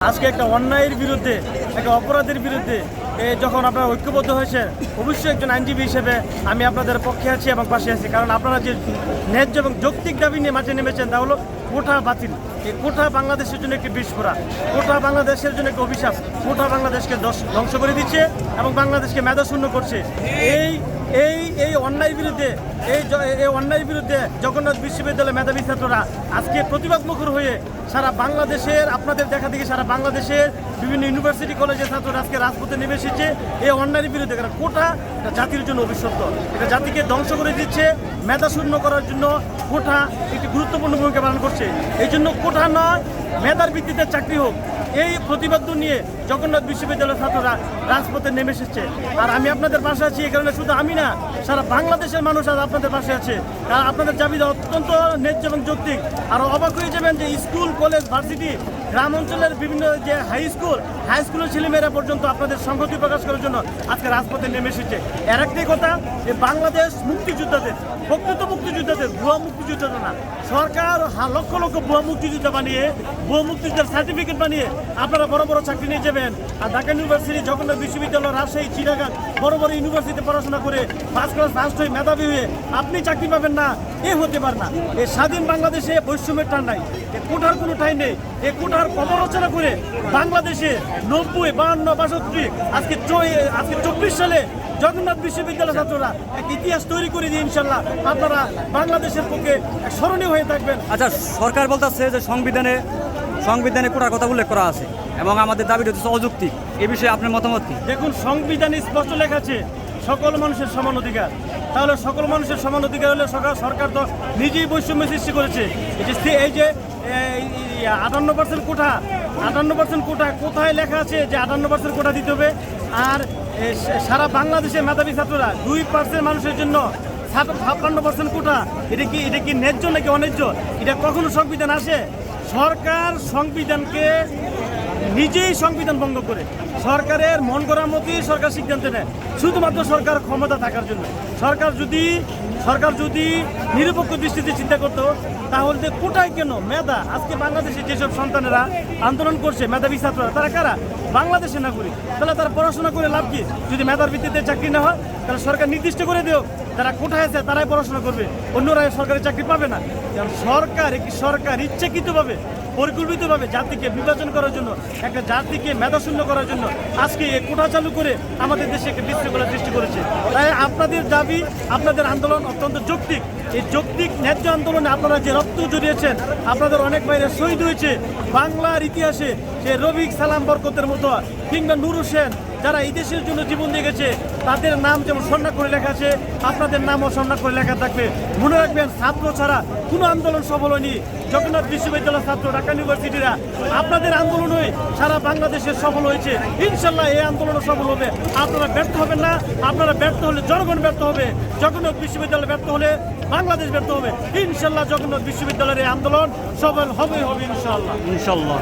আজকে একটা অন্যায়ের বিরুদ্ধে, একটা অপরাধের বিরুদ্ধে যখন আপনারা ঐক্যবদ্ধ হয়েছে, অবশ্যই একজন আইনজীবী হিসেবে আমি আপনাদের পক্ষে আছি এবং পাশে আছি। কারণ আপনারা যে ন্যায্য এবং যৌক্তিক দাবি নিয়ে মাঠে নেমেছেন তা হলো কোটা বাতিল। এই কোটা বাংলাদেশের জন্য একটি বিস্ফোরা, কোটা বাংলাদেশের জন্য একটি অভিশাপ। কোটা বাংলাদেশকে ধ্বংস করে দিচ্ছে এবং বাংলাদেশকে মেধাশূন্য করছে। এই এই এই অন্যায়ের বিরুদ্ধে এই অন্যায়ের বিরুদ্ধে জগন্নাথ বিশ্ববিদ্যালয়ের মেধাবী ছাত্ররা আজকে প্রতিবাদ মুখর হয়ে সারা বাংলাদেশের, আপনাদের দেখা দেখি সারা বাংলাদেশের বিভিন্ন ইউনিভার্সিটি কলেজের ছাত্ররা আজকে রাজপথে নেমে এসেছে এই অন্যায়ের বিরুদ্ধে। কারণ কোটা এটা জাতির জন্য অভিশপ্ত, এটা জাতিকে ধ্বংস করে দিচ্ছে। মেধাশূন্য করার জন্য কোটা একটি গুরুত্বপূর্ণ ভূমিকা পালন করছে। এই জন্য কোটা নয়, মেধার ভিত্তিতে চাকরি হোক, এই প্রতিবাদ নিয়ে জগন্নাথ বিশ্ববিদ্যালয়ের ছাত্ররা রাজপথে নেমে এসেছে। আর আমি আপনাদের পাশে আছি, এই কারণে শুধু আমি না, সারা বাংলাদেশের মানুষ আজ আপনাদের পাশে আছে। কারণ আপনাদের দাবি অত্যন্ত ন্যায্য এবং যৌক্তিক। আর অবাক হয়ে যাবেন যে স্কুল, কলেজ, ভার্সিটি, গ্রাম অঞ্চলের বিভিন্ন যে হাই স্কুলের ছেলেমেয়েরা পর্যন্ত আপনাদের সংহতি প্রকাশ করার জন্য আজকে রাজপথে নেমে এসেছে। এর একটাই কথা, যে বাংলাদেশ মুক্তিযোদ্ধাদের, প্রকৃত মুক্তিযোদ্ধাদের, ভুয়া মুক্তিযোদ্ধা না। সরকার লক্ষ লক্ষ ভুয়া মুক্তিযোদ্ধা বানিয়ে, ভুয়া মুক্তিযোদ্ধার সার্টিফিকেট বানিয়ে আপনারা বড় বড় চাকরি নিয়ে যাবেন। আর ঢাকা ইউনিভার্সিটি, জগন্নাথ বিশ্ববিদ্যালয়, রাজশাহী, চিটাগাং বড় বড় ইউনিভার্সিটিতে পড়াশোনা করে ফার্স্ট ক্লাস ফার্স্ট হয়ে মেধাবী হয়ে আপনি চাকরি পাবেন না, এ হতে পারে না। এই স্বাধীন বাংলাদেশে বৈষম্যের টান নাই, এ কোটার কোনো ঠাঁই নেই। এই কোটার পর্যালোচনা করে বাংলাদেশে 90, 52, 62 আজকে 24 সালে জগন্নাথ বিশ্ববিদ্যালয় ছাত্ররা এক ইতিহাস তৈরি করে দিয়ে ইনশাল্লাহ আপনারা বাংলাদেশের পক্ষে স্মরণীয় হয়ে থাকবেন। আচ্ছা, সরকার বলতেছে যে সংবিধানে কোটার কথা উল্লেখ করা আছে এবং আমাদের দাবিটা হচ্ছে অযৌক্তিক। এ বিষয়ে আপনার মতামত কি? দেখুন, সংবিধানে স্পষ্ট লেখা আছে সকল মানুষের সমান অধিকার। তাহলে সকল মানুষের সমান অধিকার হলে সরকার তো নিজেই বৈষম্য সৃষ্টি করেছে। এই যে 58% কোটা, 58% কোটা কোথায় লেখা আছে যে 58% কোটা দিতে হবে? আর সারা বাংলাদেশের মেধাবী ছাত্ররা 2% মানুষের জন্য 56% কোটা, এটা কি ন্যায্য নাকি অন্যায্য? এটা কখনো সংবিধান আসে? সরকার সংবিধানকে নিজেই সংবিধান ভঙ্গ করে সরকারের মন করার মতোই সরকার সিদ্ধান্ত নেয়, শুধুমাত্র সরকার ক্ষমতা থাকার জন্য। সরকার যদি নিরপেক্ষ দৃষ্টিতে চিন্তা করতো তাহলে কোটায় কেন মেধা? আজকে বাংলাদেশে যেসব সন্তানেরা আন্দোলন করছে, মেধাবী ছাত্ররা, তারা কারা? বাংলাদেশে নাগরিক। তাহলে তারা পড়াশোনা করে লাভ কি? যদি মেধার ভিত্তিতে চাকরি না হয় তাহলে সরকার নির্দিষ্ট করে দেও যারা কোটায় আছে তারাই পড়াশোনা করবে, অন্যরা সরকারি চাকরি পাবে না। কারণ সরকার ইচ্ছাকৃতভাবে, পরিকল্পিতভাবে জাতিকে বিভাজন করার জন্য, একটা জাতিকে মেধাশূন্য করার জন্য আজকে এই কোটা চালু করে আমাদের দেশে একটা বিশৃঙ্খলা সৃষ্টি করেছে। তাই আপনাদের দাবি, আপনাদের আন্দোলন অত্যন্ত যৌক্তিক। এই যৌক্তিক ন্যায্য আন্দোলনে আপনারা যে রক্ত জড়িয়েছেন, আপনাদের অনেক বাইরে শহীদ হয়েছে বাংলার ইতিহাসে, সে রফিক সালাম বরকতের মতো কিংবা নূর হোসেন, যারা এই দেশের জন্য জীবন দিয়ে গেছে, তাদের নাম যেমন স্বর্ণাক্ষরে করে লেখা আছে, আপনাদের নামও স্বর্ণাক্ষরে করে লেখা থাকবে। মনে রাখবেন, ছাত্র ছাড়া কোনো আন্দোলন সফল হয়নি। জগন্নাথ বিশ্ববিদ্যালয়ের ছাত্র, ঢাকা ইউনিভার্সিটিরা, আপনাদের আন্দোলনই সারা বাংলাদেশের সফল হয়েছে। ইনশাল্লাহ এই আন্দোলনও সফল হবে। আপনারা ব্যর্থ হবেন না। আপনারা ব্যর্থ হলে জনগণ ব্যর্থ হবে, জগন্নাথ বিশ্ববিদ্যালয় ব্যর্থ হলে বাংলাদেশ ব্যর্থ হবে। ইনশাল্লাহ জগন্নাথ বিশ্ববিদ্যালয়ের এই আন্দোলন সফল হবে ইনশাল্লাহ।